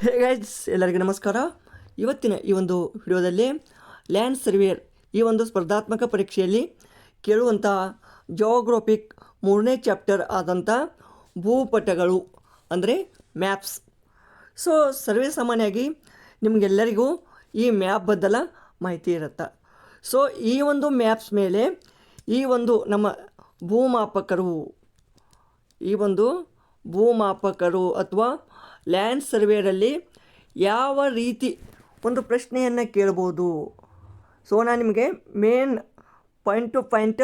Hey guys, ಎಲ್ಲರಿಗೂ ನಮಸ್ಕಾರ. ಇವತ್ತಿನ ಈ ಒಂದು ವಿಡಿಯೋದಲ್ಲಿ ಲ್ಯಾಂಡ್ ಸರ್ವೇಯರ್ ಈ ಒಂದು ಸ್ಪರ್ಧಾತ್ಮಕ ಪರೀಕ್ಷೆಯಲ್ಲಿ ಕೇಳುವಂಥ ಜಿಯೋಗ್ರಫಿಕ್ 3ನೇ ಚಾಪ್ಟರ್ ಆದಂಥ ಭೂಪಟಗಳು ಅಂದರೆ ಮ್ಯಾಪ್ಸ್. ಸೊ ಸರ್ವೇ ಸಾಮಾನ್ಯವಾಗಿ ನಿಮಗೆಲ್ಲರಿಗೂ ಈ ಮ್ಯಾಪ್ ಬದ್ದಲ ಮಾಹಿತಿ ಇರುತ್ತೆ. ಸೊ ಈ ಒಂದು ಮ್ಯಾಪ್ಸ್ ಮೇಲೆ ಈ ಒಂದು ನಮ್ಮ ಭೂಮಾಪಕರು ಅಥವಾ ಲ್ಯಾಂಡ್ ಸರ್ವೇರಲ್ಲಿ ಯಾವ ರೀತಿ ಒಂದು ಪ್ರಶ್ನೆಯನ್ನು ಕೇಳ್ಬೋದು. ಸೊ ನಾನು ನಿಮಗೆ main point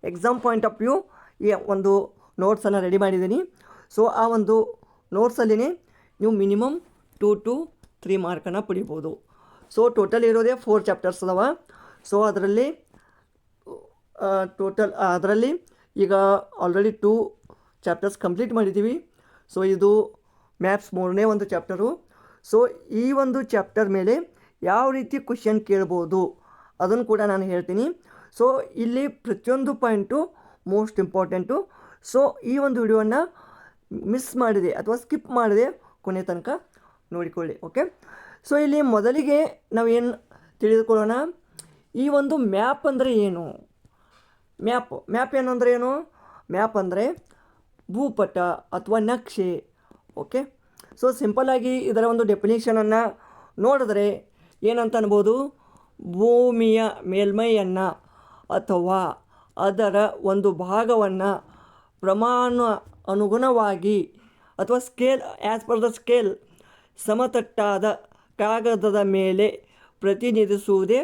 exam point of view ಈ ಒಂದು ನೋಟ್ಸನ್ನು ರೆಡಿ ಮಾಡಿದ್ದೀನಿ. ಸೊ ಆ ಒಂದು ನೋಟ್ಸಲ್ಲಿನೇ ನೀವು ಮಿನಿಮಮ್ 2 to 3 ಮಾರ್ಕನ್ನು ಪಡಿಬೋದು. ಸೊ ಟೋಟಲ್ ಇರೋದೇ 4 ಚಾಪ್ಟರ್ಸ್ ಅದಾವ. ಸೊ ಅದರಲ್ಲಿ ಈಗ ಆಲ್ರೆಡಿ 2 ಚಾಪ್ಟರ್ಸ್ ಕಂಪ್ಲೀಟ್ ಮಾಡಿದ್ದೀವಿ. ಸೊ ಇದು ಮ್ಯಾಪ್ಸ್ 3ನೇ ಒಂದು ಚಾಪ್ಟರು. ಸೊ ಈ ಒಂದು ಚಾಪ್ಟರ್ ಮೇಲೆ ಯಾವ ರೀತಿ ಕ್ವಶನ್ ಕೇಳ್ಬೋದು ಅದನ್ನು ಕೂಡ ನಾನು ಹೇಳ್ತೀನಿ. ಸೊ ಇಲ್ಲಿ ಪ್ರತಿಯೊಂದು ಪಾಯಿಂಟು ಮೋಸ್ಟ್ ಇಂಪಾರ್ಟೆಂಟು. ಸೊ ಈ ಒಂದು ವಿಡಿಯೋವನ್ನು ಮಿಸ್ ಮಾಡಿದೆ ಅಥವಾ ಸ್ಕಿಪ್ ಮಾಡಿದೆ ಕೊನೆ ತನಕ ನೋಡಿಕೊಳ್ಳಿ. ಓಕೆ. ಸೊ ಇಲ್ಲಿ ಮೊದಲಿಗೆ ನಾವೇನು ತಿಳಿದುಕೊಳ್ಳೋಣ, ಈ ಒಂದು ಮ್ಯಾಪ್ ಅಂದರೆ ಏನು. ಮ್ಯಾಪ್ ಏನಂದರೆ ಏನು? ಮ್ಯಾಪ್ ಅಂದರೆ ಭೂಪಟ ಅಥವಾ ನಕ್ಷೆ. ಓಕೆ. ಸೊ ಸಿಂಪಲ್ಲಾಗಿ ಇದರ ಒಂದು ಡೆಫಿನೇಷನನ್ನು ನೋಡಿದ್ರೆ ಏನಂತ ಅನ್ಬೋದು, ಭೂಮಿಯ ಮೇಲ್ಮೈಯನ್ನು ಅಥವಾ ಅದರ ಒಂದು ಭಾಗವನ್ನು ಪ್ರಮಾಣ ಅನುಗುಣವಾಗಿ ಅಥವಾ scale as per the scale ಸಮತಟ್ಟಾದ ಕಾಗದದ ಮೇಲೆ ಪ್ರತಿನಿಧಿಸುವುದೇ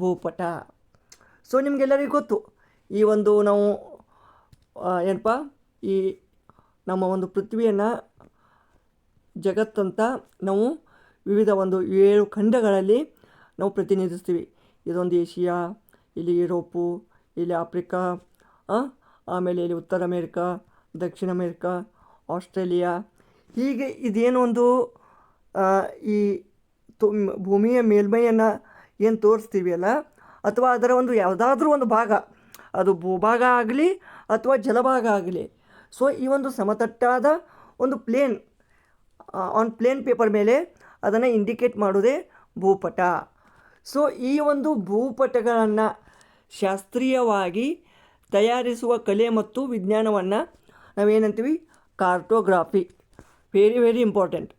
ಭೂಪಟ. ಸೊ ನಿಮಗೆಲ್ಲರಿಗೂ ಗೊತ್ತು, ಈ ಒಂದು ನಾವು ಏನಪ್ಪ ಈ ನಮ್ಮ ಒಂದು ಪೃಥ್ವಿಯನ್ನು ಜಗತ್ತಂತ ನಾವು ವಿವಿಧ ಒಂದು 7 ಖಂಡಗಳಲ್ಲಿ ನಾವು ಪ್ರತಿನಿಧಿಸ್ತೀವಿ. ಇದೊಂದು ಏಷ್ಯಾ, ಇಲ್ಲಿ ಯುರೋಪು, ಇಲ್ಲಿ ಆಫ್ರಿಕಾ, ಆಮೇಲೆ ಇಲ್ಲಿ ಉತ್ತರ ಅಮೇರಿಕಾ, ದಕ್ಷಿಣ ಅಮೇರಿಕಾ, ಆಸ್ಟ್ರೇಲಿಯಾ. ಹೀಗೆ ಇದೇನು ಒಂದು ಈ ಭೂಮಿಯ ಮೇಲ್ಮೈಯನ್ನು ಏನು ತೋರಿಸ್ತೀವಿ ಅಲ್ಲ, ಅಥವಾ ಅದರ ಒಂದು ಯಾವುದಾದ್ರೂ ಒಂದು ಭಾಗ, ಅದು ಭೂಭಾಗ ಆಗಲಿ ಅಥವಾ ಜಲಭಾಗ ಆಗಲಿ. ಸೊ ಈ ಒಂದು ಸಮತಟ್ಟಾದ ಒಂದು ಪ್ಲೇನ್ ಪೇಪರ್ ಮೇಲೆ ಅದನ್ನು ಇಂಡಿಕೇಟ್ ಮಾಡೋದೇ ಭೂಪಟ. ಸೊ ಈ ಒಂದು ಭೂಪಟಗಳನ್ನು ಶಾಸ್ತ್ರೀಯವಾಗಿ ತಯಾರಿಸುವ ಕಲೆ ಮತ್ತು ವಿಜ್ಞಾನವನ್ನು ನಾವೇನಂತೀವಿ, ಕಾರ್ಟೋಗ್ರಾಫಿ. ವೆರಿ ಇಂಪಾರ್ಟೆಂಟ್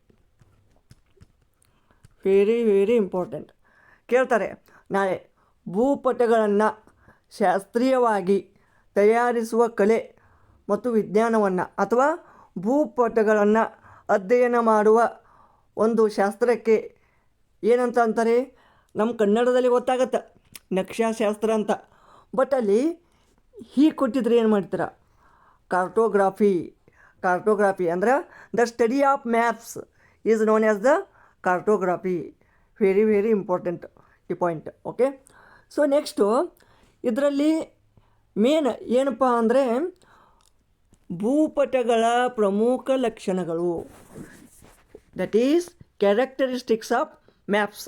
ಕೇಳ್ತಾರೆ ನಾಳೆ. ಭೂಪಟಗಳನ್ನು ಶಾಸ್ತ್ರೀಯವಾಗಿ ತಯಾರಿಸುವ ಕಲೆ ಮತ್ತು ವಿಜ್ಞಾನವನ್ನು ಅಥವಾ ಭೂಪಟಗಳನ್ನು ಅಧ್ಯಯನ ಮಾಡುವ ಒಂದು ಶಾಸ್ತ್ರಕ್ಕೆ ಏನಂತ ಅಂತಾರೆ, ನಮ್ಮ ಕನ್ನಡದಲ್ಲಿ ಗೊತ್ತಾಗತ್ತೆ ನಕ್ಷಾಶಾಸ್ತ್ರ ಅಂತ. ಬಟ್ ಅಲ್ಲಿ ಹೀಗೆ ಕೊಟ್ಟಿದ್ರೆ ಏನು ಮಾಡ್ತೀರಾ, ಕಾರ್ಟೋಗ್ರಾಫಿ ಅಂದ್ರೆ the study of maps is known as the cartography. Very important ಈ ಪಾಯಿಂಟ್. ಓಕೆ. ಸೊ ನೆಕ್ಸ್ಟು ಇದರಲ್ಲಿ ಮೇನ್ ಏನಪ್ಪ ಅಂದರೆ ಭೂಪಟಗಳ ಪ್ರಮುಖ ಲಕ್ಷಣಗಳು, that is characteristics of maps.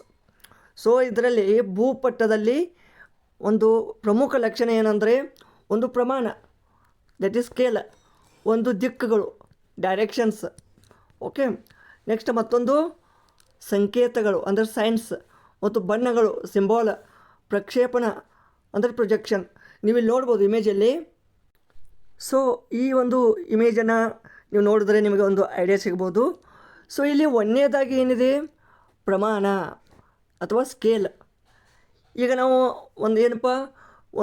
So ಇದರಲ್ಲಿ ಭೂಪಟದಲ್ಲಿ ಒಂದು ಪ್ರಮುಖ ಲಕ್ಷಣ ಏನಂದರೆ ಒಂದು ಪ್ರಮಾಣ, ದಟ್ ಈಸ್ ಸ್ಕೇಲ್, ಒಂದು ದಿಕ್ಕುಗಳು, ಡೈರೆಕ್ಷನ್ಸ್. ಓಕೆ. ನೆಕ್ಸ್ಟ್ ಮತ್ತೊಂದು ಸಂಕೇತಗಳು ಅಂದರೆ ಸೈನ್ಸ್, ಮತ್ತು ಬಣ್ಣಗಳು, ಸಿಂಬಾಲ್, ಪ್ರಕ್ಷೇಪಣ ಅಂದರೆ ಪ್ರೊಜೆಕ್ಷನ್. ನೀವಿಲ್ಲಿ ನೋಡ್ಬೋದು ಇಮೇಜಲ್ಲಿ. ಸೊ ಈ ಒಂದು ಇಮೇಜನ್ನು ನೀವು ನೋಡಿದ್ರೆ ನಿಮಗೆ ಒಂದು ಐಡಿಯಾ ಸಿಗ್ಬೋದು. ಸೊ ಇಲ್ಲಿ ಒಂದನೇದಾಗಿ ಏನಿದೆ, ಪ್ರಮಾಣ ಅಥವಾ ಸ್ಕೇಲ್. ಈಗ ನಾವು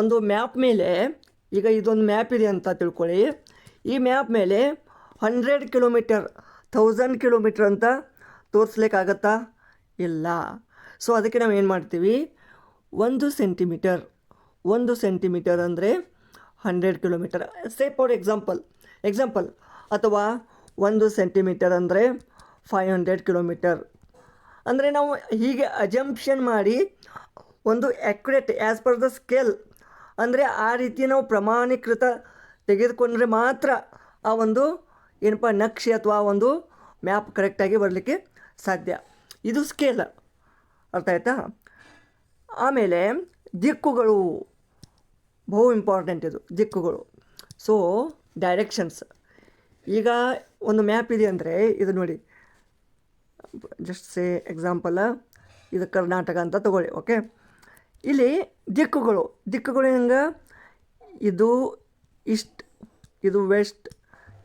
ಒಂದು ಮ್ಯಾಪ್ ಮೇಲೆ, ಈಗ ಇದೊಂದು ಮ್ಯಾಪ್ ಇದೆ ಅಂತ ತಿಳ್ಕೊಳ್ಳಿ. ಈ ಮ್ಯಾಪ್ ಮೇಲೆ 100 ಕಿಲೋಮೀಟರ್ 1000 ಕಿಲೋಮೀಟರ್ ಅಂತ ತೋರಿಸ್ಲಿಕ್ಕಾಗತ್ತಾ? ಇಲ್ಲ. ಸೊ ಅದಕ್ಕೆ ನಾವು ಏನು ಮಾಡ್ತೀವಿ, 1 ಸೆಂಟಿಮೀಟರ್ ಅಂದರೆ 100 ಕಿಲೋಮೀಟರ್. ಸೇ ಫಾರ್ ಎಕ್ಸಾಂಪಲ್, ಅಥವಾ 1 ಸೆಂಟಿಮೀಟರ್ ಅಂದರೆ 500 ಕಿಲೋಮೀಟರ್. ಅಂದರೆ ನಾವು ಹೀಗೆ ಅಜಂಪ್ಷನ್ ಮಾಡಿ ಒಂದು accurate as per the scale, ಅಂದರೆ ಆ ರೀತಿ ನಾವು ಪ್ರಮಾಣೀಕೃತ ತೆಗೆದುಕೊಂಡ್ರೆ ಮಾತ್ರ ಆ ಒಂದು ನಕ್ಷೆ ಅಥವಾ ಒಂದು ಮ್ಯಾಪ್ ಕರೆಕ್ಟಾಗಿ ಬರಲಿಕ್ಕೆ ಸಾಧ್ಯ. ಇದು ಸ್ಕೇಲ್. ಅರ್ಥ ಆಯ್ತಾ? ಆಮೇಲೆ ದಿಕ್ಕುಗಳು ಬಹು ಇಂಪಾರ್ಟೆಂಟ್. ಇದು ದಿಕ್ಕುಗಳು. So directions. ಈಗ ಒಂದು ಮ್ಯಾಪ್ ಇದೆ ಅಂದರೆ ಇದು ನೋಡಿ, ಜಸ್ಟ್ ಸೇ ಎಕ್ಸಾಂಪಲ್ ಇದು ಕರ್ನಾಟಕ ಅಂತ ತಗೊಳ್ಳಿ. ಓಕೆ, ಇಲ್ಲಿ ದಿಕ್ಕುಗಳು ಹೆಂಗೆ, ಇದು ಈಸ್ಟ್, ಇದು ವೆಸ್ಟ್,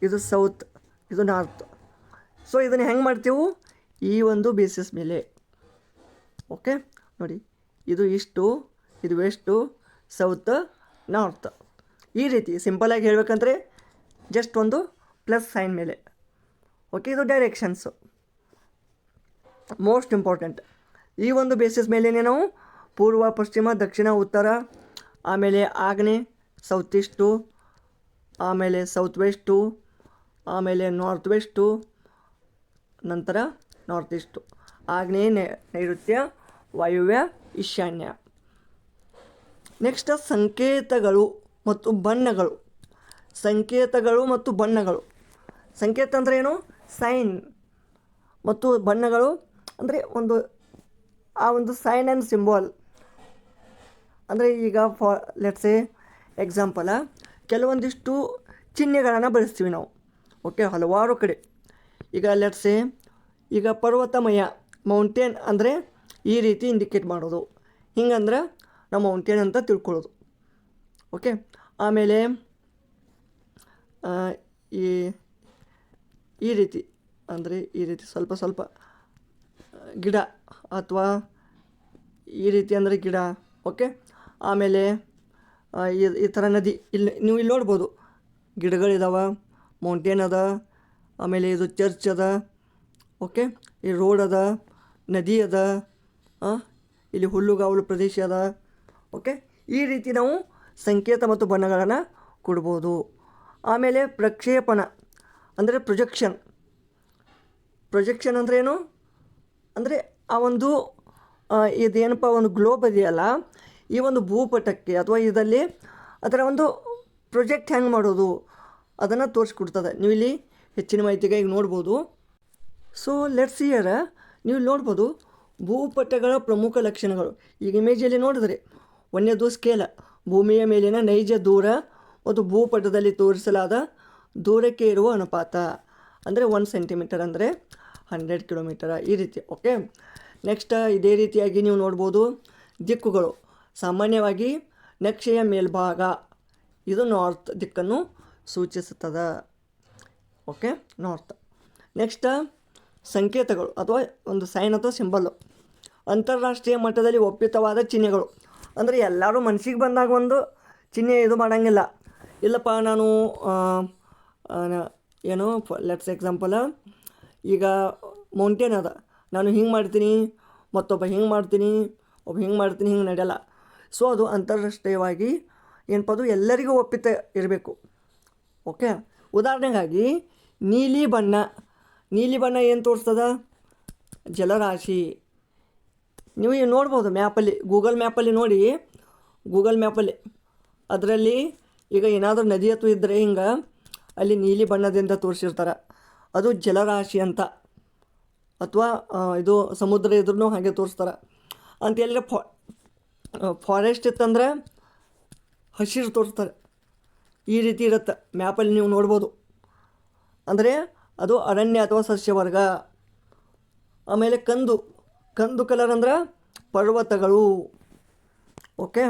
ಇದು ಸೌತ್, ಇದು ನಾರ್ತ್. ಸೊ ಇದನ್ನು ಹೆಂಗೆ ಮಾಡ್ತೀವಿ, ಈ ಒಂದು ಬೇಸಿಸ್ ಮೇಲೆ. ಓಕೆ ನೋಡಿ, ಇದು ಈಸ್ಟು, ಇದು ವೆಸ್ಟು, ಸೌತ್, ನಾರ್ತ್. ಈ ರೀತಿ ಸಿಂಪಲಾಗಿ ಹೇಳಬೇಕಂದ್ರೆ ಜಸ್ಟ್ ಒಂದು ಪ್ಲಸ್ ಸೈನ್ ಮೇಲೆ. ಓಕೆ, ಇದು ಡೈರೆಕ್ಷನ್ಸು ಮೋಸ್ಟ್ ಇಂಪಾರ್ಟೆಂಟ್. ಈ ಒಂದು ಬೇಸಿಸ್ ಮೇಲೇ ನಾವು ಪೂರ್ವ, ಪಶ್ಚಿಮ, ದಕ್ಷಿಣ, ಉತ್ತರ, ಆಮೇಲೆ ಆಗ್ನೇಯ ಸೌತ್ ಈಸ್ಟು, ಆಮೇಲೆ ಸೌತ್ ವೆಸ್ಟು, ಆಮೇಲೆ ನಾರ್ತ್ ವೆಸ್ಟು, ನಂತರ ನಾರ್ತ್ ಈಸ್ಟು, ಆಗ್ನೇಯ, ನೈಋತ್ಯ, ವಾಯುವ್ಯ, ಈಶಾನ್ಯ. ನೆಕ್ಸ್ಟ್ ಸಂಕೇತಗಳು ಮತ್ತು ಬಣ್ಣಗಳು. ಸಂಕೇತ ಅಂದರೆ ಏನು, ಸೈನ್, ಮತ್ತು ಬಣ್ಣಗಳು ಅಂದರೆ ಆ ಒಂದು ಸೈನ್ ಆ್ಯಂಡ್ ಸಿಂಬಲ್. ಅಂದರೆ ಈಗ ಲೆಟ್ಸ್ ಎ ಎಕ್ಸಾಂಪಲ, ಕೆಲವೊಂದಿಷ್ಟು ಚಿಹ್ನೆಗಳನ್ನು ಬಳಸ್ತೀವಿ ನಾವು. ಓಕೆ, ಹಲವಾರು ಕಡೆ. ಈಗ ಲೆಟ್ಸ್ ಎ, ಈಗ ಪರ್ವತಮಯ, ಮೌಂಟೇನ್ ಅಂದರೆ ಈ ರೀತಿ ಇಂಡಿಕೇಟ್ ಮಾಡೋದು. ಹಿಂಗಂದ್ರೆ ನಾವು ಮೌಂಟೇನ್ ಅಂತ ತಿಳ್ಕೊಳ್ಳೋದು. ಓಕೆ, ಆಮೇಲೆ ಈ ರೀತಿ ಅಂದರೆ ಈ ರೀತಿ ಸ್ವಲ್ಪ ಗಿಡ, ಅಥವಾ ಈ ರೀತಿ ಅಂದರೆ ಗಿಡ. ಓಕೆ, ಆಮೇಲೆ ಈ ಥರ ನದಿ, ನೀವು ಇಲ್ಲಿ ನೋಡ್ಬೋದು ಗಿಡಗಳಿದಾವೆ, ಮೌಂಟೇನ್ ಅದ, ಆಮೇಲೆ ಇದು ಚರ್ಚ್ ಅದ. ಓಕೆ, ಈ ರೋಡ್ ಅದ, ನದಿ ಅದ, ಇಲ್ಲಿ ಹುಲ್ಲುಗಾವಲು ಪ್ರದೇಶ ಅದ. ಓಕೆ, ಈ ರೀತಿ ನಾವು ಸಂಕೇತ ಮತ್ತು ಬಣ್ಣಗಳನ್ನು ಕೊಡ್ಬೋದು. ಆಮೇಲೆ ಪ್ರಕ್ಷೇಪಣ ಅಂದರೆ ಪ್ರೊಜೆಕ್ಷನ್ ಅಂದರೆ ಏನು ಅಂದರೆ ಆ ಒಂದು ಇದೇನಪ್ಪ ಒಂದು ಗ್ಲೋಬ್ ಇದೆಯಲ್ಲ, ಈ ಒಂದು ಭೂಪಟಕ್ಕೆ ಅಥವಾ ಇದರಲ್ಲಿ ಅದರ ಒಂದು ಪ್ರೊಜೆಕ್ಟ್ ಹೆಂಗೆ ಮಾಡೋದು ಅದನ್ನು ತೋರಿಸ್ಕೊಡ್ತದೆ. ನೀವು ಇಲ್ಲಿ ಹೆಚ್ಚಿನ ಮಾಹಿತಿಗೆ ಈಗ ನೋಡ್ಬೋದು. ಸೊ ಲೆಟ್ಸ್ ಹಿಯರ್, ನೀವು ನೋಡ್ಬೋದು ಭೂಪಟಗಳ ಪ್ರಮುಖ ಲಕ್ಷಣಗಳು. ಈಗ ಇಮೇಜಲ್ಲಿ ನೋಡಿದ್ರೆ, ಒಂದನೇದು ಸ್ಕೇಲ, ಭೂಮಿಯ ಮೇಲಿನ ನೈಜ ದೂರ ಮತ್ತು ಭೂಪಟದಲ್ಲಿ ತೋರಿಸಲಾದ ದೂರಕ್ಕೆ ಇರುವ ಅನುಪಾತ. ಅಂದರೆ 1 ಸೆಂಟಿಮೀಟರ್ ಅಂದರೆ 100 ಕಿಲೋಮೀಟರ್, ಈ ರೀತಿ. ಓಕೆ, ನೆಕ್ಸ್ಟ್ ಇದೇ ರೀತಿಯಾಗಿ ನೀವು ನೋಡ್ಬೋದು ದಿಕ್ಕುಗಳು. ಸಾಮಾನ್ಯವಾಗಿ ನಕ್ಷೆಯ ಮೇಲ್ಭಾಗ ಇದು ನಾರ್ತ್ ದಿಕ್ಕನ್ನು ಸೂಚಿಸುತ್ತದೆ. Okay, north. ನೆಕ್ಸ್ಟ್ ಸಂಕೇತಗಳು ಅಥವಾ ಒಂದು ಸೈನ್ ಅಥವಾ ಸಿಂಬಲ್ಲು. ಅಂತಾರಾಷ್ಟ್ರೀಯ ಮಟ್ಟದಲ್ಲಿ ಒಪ್ಪಿತವಾದ ಚಿಹ್ನೆಗಳು ಅಂದರೆ ಎಲ್ಲರೂ ಮನಸ್ಸಿಗೆ ಬಂದಾಗ ಒಂದು ಚಿಹ್ನೆ ಇದು ಮಾಡೋಂಗಿಲ್ಲ. ಇಲ್ಲಪ್ಪ ನಾನು ಏನು ಲೆಟ್ಸ್ ಎಕ್ಸಾಂಪಲ್, ಈಗ ಮೌಂಟೇನ್ ಅದ, ನಾನು ಹಿಂಗೆ ಮಾಡ್ತೀನಿ, ಮತ್ತೊಬ್ಬ ಹಿಂಗೆ ಮಾಡ್ತೀನಿ, ಹಿಂಗೆ ನಡೆಯಲ್ಲ. ಸೊ ಅದು ಅಂತಾರಾಷ್ಟ್ರೀಯವಾಗಿ ಏನಪ್ಪ ಅದು ಎಲ್ಲರಿಗೂ ಒಪ್ಪಿತ ಇರಬೇಕು. ಓಕೆ, ಉದಾಹರಣೆಗಾಗಿ ನೀಲಿ ಬಣ್ಣ ಏನು ತೋರಿಸ್ತದ, ಜಲರಾಶಿ. ನೀವು ನೋಡ್ಬೋದು ಮ್ಯಾಪಲ್ಲಿ, ಗೂಗಲ್ ಮ್ಯಾಪಲ್ಲಿ ಅದರಲ್ಲಿ ಈಗ ಏನಾದರೂ ನದಿ ಅಥವಾ ಇದ್ದರೆ ಹಿಂಗೆ ಅಲ್ಲಿ ನೀಲಿ ಬಣ್ಣದಿಂದ ತೋರಿಸಿರ್ತಾರೆ, ಅದು ಜಲರಾಶಿ ಅಂತ. ಅಥವಾ ಇದು ಸಮುದ್ರ ಇದ್ರೂ ಹಾಗೆ ತೋರಿಸ್ತಾರೆ ಅಂತ. ಎಲ್ಲರ ಫಾರೆಸ್ಟ್ ಇತ್ತಂದ್ರೆ ಹಸಿರು ತೋರಿಸ್ತಾರೆ. ಈ ರೀತಿ ಇರುತ್ತೆ ಮ್ಯಾಪಲ್ಲಿ ನೀವು ನೋಡ್ಬೋದು. ಅಂದರೆ ಅದು ಅರಣ್ಯ ಅಥವಾ ಸಸ್ಯವರ್ಗ. ಆಮೇಲೆ ಕಂದು ಕಲರ್ ಅಂದ್ರೆ ಪರ್ವತಗಳು. ಓಕೆ,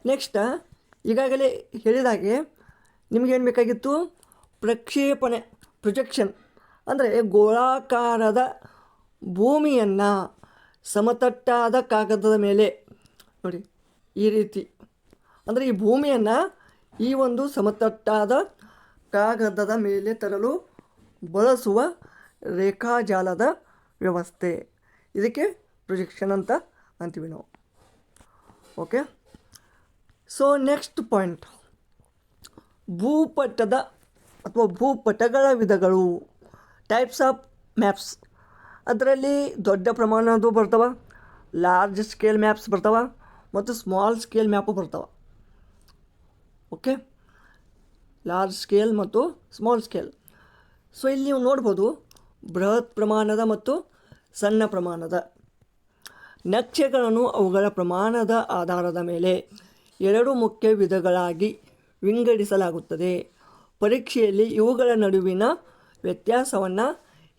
ನೆಕ್ಸ್ಟ್ ಈಗಾಗಲೇ ಹೇಳಿದಾಗೆ ನಿಮಗೇನು ಬೇಕಾಗಿತ್ತು, ಪ್ರೊಜೆಕ್ಷನ್ ಅಂದರೆ ಗೋಳಾಕಾರದ ಭೂಮಿಯನ್ನು ಸಮತಟ್ಟಾದ ಕಾಗದದ ಮೇಲೆ ನೋಡಿ ಈ ರೀತಿ, ಅಂದರೆ ಈ ಭೂಮಿಯನ್ನು ಈ ಒಂದು ಸಮತಟ್ಟಾದ ಕಾಗದದ ಮೇಲೆ ತರಲು ಬಳಸುವ ರೇಖಾಜಾಲದ ವ್ಯವಸ್ಥೆ, ಇದಕ್ಕೆ ಪ್ರೊಜೆಕ್ಷನ್ ಅಂತ ಅಂತೀವಿ ನಾವು. ಓಕೆ, ಸೊ ನೆಕ್ಸ್ಟ್ ಪಾಯಿಂಟ್, ಭೂಪಟಗಳ ವಿಧಗಳು, ಟೈಪ್ಸ್ ಆಫ್ ಮ್ಯಾಪ್ಸ್. ಅದರಲ್ಲಿ ದೊಡ್ಡ ಪ್ರಮಾಣದ್ದು ಬರ್ತಾವೆ, ಲಾರ್ಜ್ ಸ್ಕೇಲ್ ಮ್ಯಾಪ್ಸ್ ಬರ್ತಾವೆ, ಮತ್ತು ಸ್ಮಾಲ್ ಸ್ಕೇಲ್ ಮ್ಯಾಪು ಬರ್ತಾವೆ. ಓಕೆ, ಲಾರ್ಜ್ ಸ್ಕೇಲ್ ಮತ್ತು ಸ್ಮಾಲ್ ಸ್ಕೇಲ್. ಸೊ ಇಲ್ಲಿ ನೀವು ನೋಡ್ಬೋದು ಬೃಹತ್ ಪ್ರಮಾಣದ ಮತ್ತು ಸಣ್ಣ ಪ್ರಮಾಣದ ನಕ್ಷೆಗಳನ್ನು ಅವುಗಳ ಪ್ರಮಾಣದ ಆಧಾರದ ಮೇಲೆ 2 ಮುಖ್ಯ ವಿಧಗಳಾಗಿ ವಿಂಗಡಿಸಲಾಗುತ್ತದೆ. ಪರೀಕ್ಷೆಯಲ್ಲಿ ಇವುಗಳ ನಡುವಿನ ವ್ಯತ್ಯಾಸವನ್ನು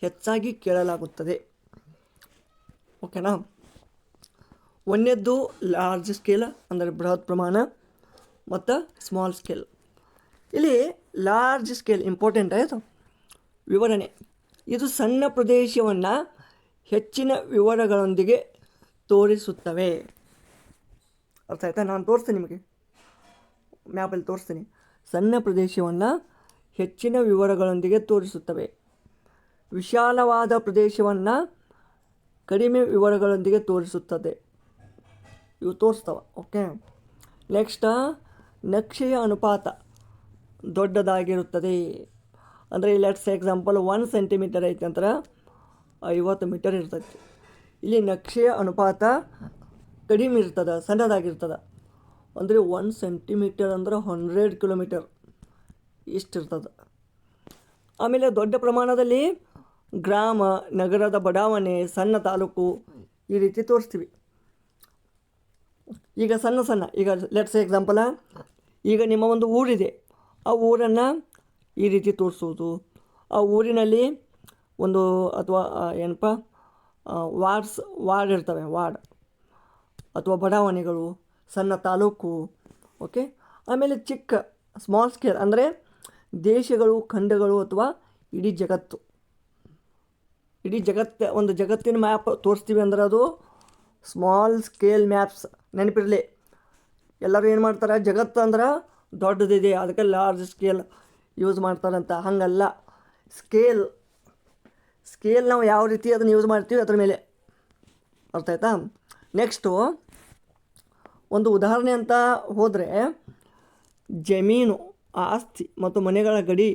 ಹೆಚ್ಚಾಗಿ ಕೇಳಲಾಗುತ್ತದೆ. ಓಕೆನಾ. ಒಂದನೇದ್ದು ಲಾರ್ಜ್ ಸ್ಕೇಲ್ ಅಂದರೆ ಬೃಹತ್ ಪ್ರಮಾಣ ಮತ್ತು ಸ್ಮಾಲ್ ಸ್ಕೇಲ್. ಇಲ್ಲಿ ಲಾರ್ಜ್ ಸ್ಕೇಲ್ ಇಂಪಾರ್ಟೆಂಟ್ ಆಯಿತು. ವಿವರಣೆ: ಇದು ಸಣ್ಣ ಪ್ರದೇಶವನ್ನು ಹೆಚ್ಚಿನ ವಿವರಗಳೊಂದಿಗೆ ತೋರಿಸುತ್ತವೆ. ಅರ್ಥ ಆಯ್ತಾ? ನಾನು ತೋರಿಸ್ತೀನಿ ನಿಮಗೆ, ಮ್ಯಾಪಲ್ಲಿ ತೋರಿಸ್ತೀನಿ. ಸಣ್ಣ ಪ್ರದೇಶವನ್ನು ಹೆಚ್ಚಿನ ವಿವರಗಳೊಂದಿಗೆ ತೋರಿಸುತ್ತವೆ. ವಿಶಾಲವಾದ ಪ್ರದೇಶವನ್ನು ಕಡಿಮೆ ವಿವರಗಳೊಂದಿಗೆ ತೋರಿಸುತ್ತದೆ. ಇವು ತೋರಿಸ್ತವೆ. ಓಕೆ. ನೆಕ್ಸ್ಟ್, ನಕ್ಷೆಯ ಅನುಪಾತ ದೊಡ್ಡದಾಗಿರುತ್ತದೆ. ಅಂದರೆ ಲೆಟ್ಸ್ ಎಕ್ಸಾಂಪಲ್ 1 ಸೆಂಟಿಮೀಟರ್ ಐತೆ ಅಂದ್ರೆ 50 ಮೀಟರ್ ಇರ್ತೈತಿ. ಇಲ್ಲಿ ನಕ್ಷೆಯ ಅನುಪಾತ ಕಡಿಮೆ ಇರ್ತದೆ, ಸಣ್ಣದಾಗಿರ್ತದೆ. ಅಂದರೆ 1 ಸೆಂಟಿಮೀಟರ್ ಅಂದ್ರೆ 100 ಕಿಲೋಮೀಟರ್ ಇಷ್ಟಿರ್ತದೆ. ಆಮೇಲೆ ದೊಡ್ಡ ಪ್ರಮಾಣದಲ್ಲಿ ಗ್ರಾಮ, ನಗರದ ಬಡಾವಣೆ, ಸಣ್ಣ ತಾಲೂಕು ಈ ರೀತಿ ತೋರಿಸ್ತೀವಿ. ಈಗ ಸಣ್ಣ ಈಗ ಲೆಟ್ಸ್ ಎಕ್ಸಾಂಪಲ, ಈಗ ನಿಮ್ಮ ಒಂದು ಊರಿದೆ, ಆ ಊರನ್ನು ಈ ರೀತಿ ತೋರಿಸೋದು. ಆ ಊರಿನಲ್ಲಿ ಒಂದು ಅಥವಾ ಏನಪ್ಪ ವಾರ್ಡ್ ಇರ್ತವೆ, ವಾರ್ಡ್ ಅಥವಾ ಬಡಾವಣೆಗಳು, ಸಣ್ಣ ತಾಲೂಕು. ಓಕೆ. ಆಮೇಲೆ ಚಿಕ್ಕ ಸ್ಮಾಲ್ ಸ್ಕೇಲ್ ಅಂದರೆ ದೇಶಗಳು, ಖಂಡಗಳು ಅಥವಾ ಇಡೀ ಜಗತ್ತು. ಒಂದು ಜಗತ್ತಿನ ಮ್ಯಾಪ್ ತೋರಿಸ್ತೀವಿ ಅಂದ್ರೆ ಅದು ಸ್ಮಾಲ್ ಸ್ಕೇಲ್ ಮ್ಯಾಪ್ಸ್. ನೆನಪಿರಲಿ, ಎಲ್ಲರೂ ಏನು ಮಾಡ್ತಾರೆ, ಜಗತ್ತು ಅಂದ್ರೆ ದೊಡ್ಡದಿದೆ ಅದಕ್ಕೆ ಲಾರ್ಜ್ ಸ್ಕೇಲ್ ಯೂಸ್ ಮಾಡ್ತಾರಂತ. ಹಾಗಲ್ಲ, ಸ್ಕೇಲ್ ನಾವು ಯಾವ ರೀತಿ ಅದನ್ನು ಯೂಸ್ ಮಾಡ್ತೀವಿ ಅದ್ರ ಮೇಲೆ. ಅರ್ಥ ಆಯ್ತಾ? ನೆಕ್ಸ್ಟು ಒಂದು ಉದಾಹರಣೆ ಅಂತ ಹೋದರೆ, ಜಮೀನು, ಆಸ್ತಿ ಮತ್ತು ಮನೆಗಳ ಗಡಿ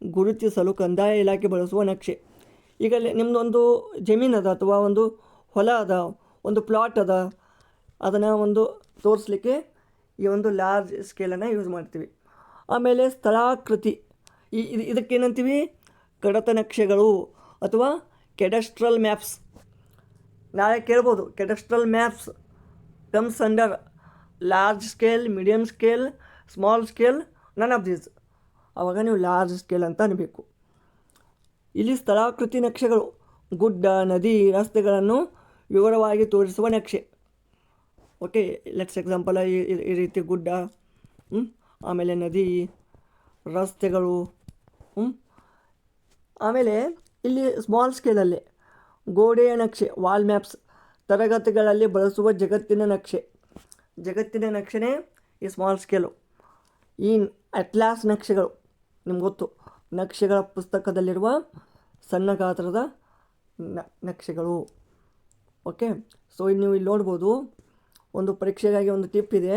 ಗುರುತಿಸಲು ಕಂದಾಯ ಇಲಾಖೆ ಬಳಸುವ ನಕ್ಷೆ. ಈಗ ನಿಮ್ಮದೊಂದು ಜಮೀನು ಅದ ಅಥವಾ ಒಂದು ಹೊಲ ಅದ, ಒಂದು ಪ್ಲಾಟ್ ಅದ, ಅದನ್ನು ಒಂದು ತೋರಿಸ್ಲಿಕ್ಕೆ ಈ ಒಂದು ಲಾರ್ಜ್ ಸ್ಕೇಲನ್ನು ಯೂಸ್ ಮಾಡ್ತೀವಿ. ಆಮೇಲೆ ಸ್ಥಳಾಕೃತಿ, ಇದಕ್ಕೇನಂತೀವಿ, ಕಡತ ನಕ್ಷೆಗಳು ಅಥವಾ ಕೆಡಸ್ಟ್ರಲ್ ಮ್ಯಾಪ್ಸ್. ನಾಳೆ ಕೇಳ್ಬೋದು, cadastral maps comes under large scale, medium scale, small scale, none of these. ಆವಾಗ ನೀವು ಲಾರ್ಜ್ ಸ್ಕೇಲ್ ಅಂತ ಅನ್ಬೇಕು. ಇಲ್ಲಿ ಸ್ಥಳಾಕೃತಿ ನಕ್ಷೆಗಳು ಗುಡ್ಡ, ನದಿ, ರಸ್ತೆಗಳನ್ನು ವಿವರವಾಗಿ ತೋರಿಸುವ ನಕ್ಷೆ. ಓಕೆ. ಲೆಟ್ಸ್ ಎಕ್ಸಾಂಪಲ್, ಈ ರೀತಿ ಗುಡ್ಡ, ಆಮೇಲೆ ನದಿ, ರಸ್ತೆಗಳು. ಆಮೇಲೆ ಇಲ್ಲಿ ಸ್ಮಾಲ್ ಸ್ಕೇಲಲ್ಲಿ ಗೋಡೆಯ ನಕ್ಷೆ, ವಾಲ್ ಮ್ಯಾಪ್ಸ್, ತರಗತಿಗಳಲ್ಲಿ ಬಳಸುವ ಜಗತ್ತಿನ ನಕ್ಷೆನೇ ಈ ಸ್ಮಾಲ್ ಸ್ಕೇಲು. ಈ ಅಟ್ಲಾಸ್ ನಕ್ಷೆಗಳು ನಿಮ್ಗೆ ಗೊತ್ತು, ನಕ್ಷೆಗಳ ಪುಸ್ತಕದಲ್ಲಿರುವ ಸಣ್ಣ ಗಾತ್ರದ ನಕ್ಷೆಗಳು. ಓಕೆ. ಸೊ ನೀವು ಇಲ್ಲಿ ನೋಡ್ಬೋದು, ಒಂದು ಪರೀಕ್ಷೆಗಾಗಿ ಒಂದು ಟಿಪ್ ಇದೆ.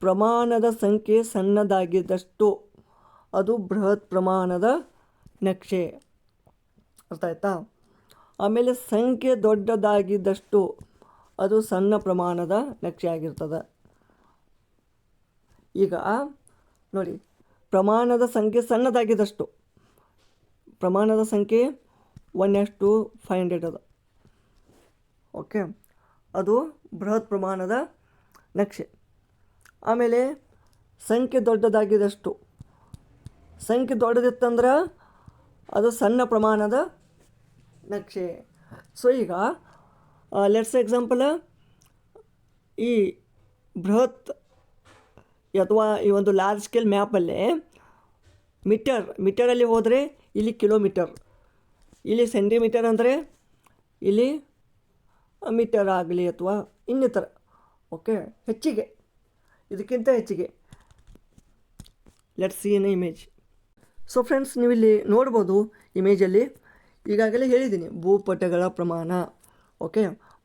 ಪ್ರಮಾಣದ ಸಂಖ್ಯೆ ಸಣ್ಣದಾಗಿದ್ದಷ್ಟು ಅದು ಬೃಹತ್ ಪ್ರಮಾಣದ ನಕ್ಷೆ. ಅರ್ಥ ಆಯ್ತಾ? ಆಮೇಲೆ ಸಂಖ್ಯೆ ದೊಡ್ಡದಾಗಿದ್ದಷ್ಟು ಅದು ಸಣ್ಣ ಪ್ರಮಾಣದ ನಕ್ಷೆ ಆಗಿರ್ತದೆ. ಈಗ ನೋಡಿ, ಪ್ರಮಾಣದ ಸಂಖ್ಯೆ ಸಣ್ಣದಾಗಿದ್ದಷ್ಟು, ಪ್ರಮಾಣದ ಸಂಖ್ಯೆ 1:500 ಅದ. ಓಕೆ. ಅದು ಬೃಹತ್ ಪ್ರಮಾಣದ ನಕ್ಷೆ. ಆಮೇಲೆ ಸಂಖ್ಯೆ ದೊಡ್ಡದಾಗಿದ್ದಷ್ಟು, ಸಂಖ್ಯೆ ದೊಡ್ಡದಿತ್ತಂದ್ರೆ ಅದು ಸಣ್ಣ ಪ್ರಮಾಣದ ನಕ್ಷೆ. ಸೊ ಈಗ ಲೆಟ್ಸ್ ಎಕ್ಸಾಂಪಲ್, ಈ ಬೃಹತ್ ಅಥವಾ ಈ ಒಂದು ಲಾರ್ಜ್ ಸ್ಕೇಲ್ ಮ್ಯಾಪಲ್ಲಿ ಮೀಟರಲ್ಲಿ ಹೋದರೆ ಇಲ್ಲಿ ಕಿಲೋಮೀಟರ್, ಇಲ್ಲಿ ಸೆಂಟಿಮೀಟರ್ ಅಂದರೆ ಇಲ್ಲಿ ಮೀಟರ್ ಆಗಲಿ ಅಥವಾ ಇನ್ನಿತರ. ಓಕೆ. ಹೆಚ್ಚಿಗೆ, ಇದಕ್ಕಿಂತ ಹೆಚ್ಚಿಗೆ. Let's see in image. So friends, ನೀವಿಲ್ಲಿ ನೋಡ್ಬೋದು ಇಮೇಜಲ್ಲಿ, ಈಗಾಗಲೇ ಹೇಳಿದ್ದೀನಿ ಭೂಪಟಗಳ ಪ್ರಮಾಣ. ಓಕೆ.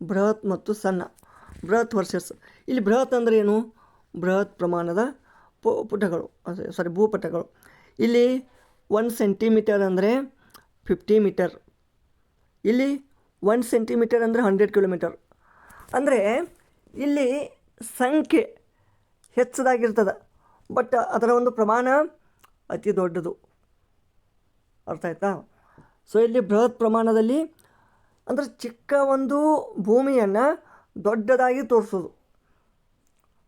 ಬೃಹತ್ ಮತ್ತು ಸಣ್ಣ. ಬೃಹತ್ ವರ್ಸಸ್, ಇಲ್ಲಿ ಬೃಹತ್ ಅಂದರೆ ಏನು, ಬೃಹತ್ ಪ್ರಮಾಣದ ಭೂಪಟಗಳು. ಇಲ್ಲಿ 1 ಸೆಂಟಿಮೀಟರ್ ಅಂದರೆ 50 ಮೀಟರ್. ಇಲ್ಲಿ 1 ಸೆಂಟಿಮೀಟರ್ ಅಂದರೆ 100 ಕಿಲೋಮೀಟರ್. ಅಂದರೆ ಇಲ್ಲಿ ಸಂಖ್ಯೆ ಹೆಚ್ಚದಾಗಿರ್ತದೆ, ಬಟ್ ಅದರ ಒಂದು ಪ್ರಮಾಣ ಅತಿ ದೊಡ್ಡದು. ಅರ್ಥ ಆಯ್ತಾ? ಸೊ ಇಲ್ಲಿ ಬೃಹತ್ ಪ್ರಮಾಣದಲ್ಲಿ ಅಂದರೆ ಚಿಕ್ಕ ಒಂದು ಭೂಮಿಯನ್ನು ದೊಡ್ಡದಾಗಿ ತೋರಿಸೋದು.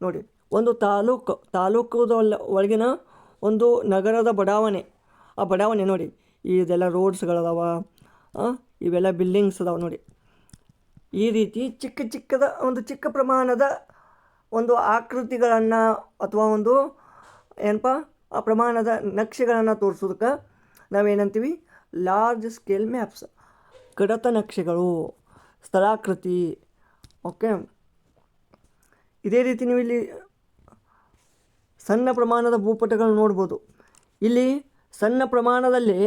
ನೋಡಿ, ಒಂದು ತಾಲೂಕದ ಒಳಗಿನ ಒಂದು ನಗರದ ಬಡಾವಣೆ, ಆ ಬಡಾವಣೆ ನೋಡಿ, ಇದೆಲ್ಲ ರೋಡ್ಸ್ಗಳದಾವ, ಇವೆಲ್ಲ ಬಿಲ್ಡಿಂಗ್ಸ್ ಅದಾವೆ ನೋಡಿ. ಈ ರೀತಿ ಚಿಕ್ಕ ಪ್ರಮಾಣದ ಒಂದು ಆಕೃತಿಗಳನ್ನು ಅಥವಾ ಒಂದು ಏನಪ್ಪ ಆ ಪ್ರಮಾಣದ ನಕ್ಷೆಗಳನ್ನು ತೋರಿಸೋದಕ್ಕೆ ನಾವೇನಂತೀವಿ ಲಾರ್ಜ್ ಸ್ಕೇಲ್ ಮ್ಯಾಪ್ಸ್, ಕಡತ ನಕ್ಷೆಗಳು, ಸ್ಥಳಾಕೃತಿ. ಓಕೆ, ಇದೇ ರೀತಿ ನೀವು ಇಲ್ಲಿ ಸಣ್ಣ ಪ್ರಮಾಣದ ಭೂಪಟಗಳನ್ನು ನೋಡ್ಬೋದು. ಇಲ್ಲಿ ಸಣ್ಣ ಪ್ರಮಾಣದಲ್ಲಿ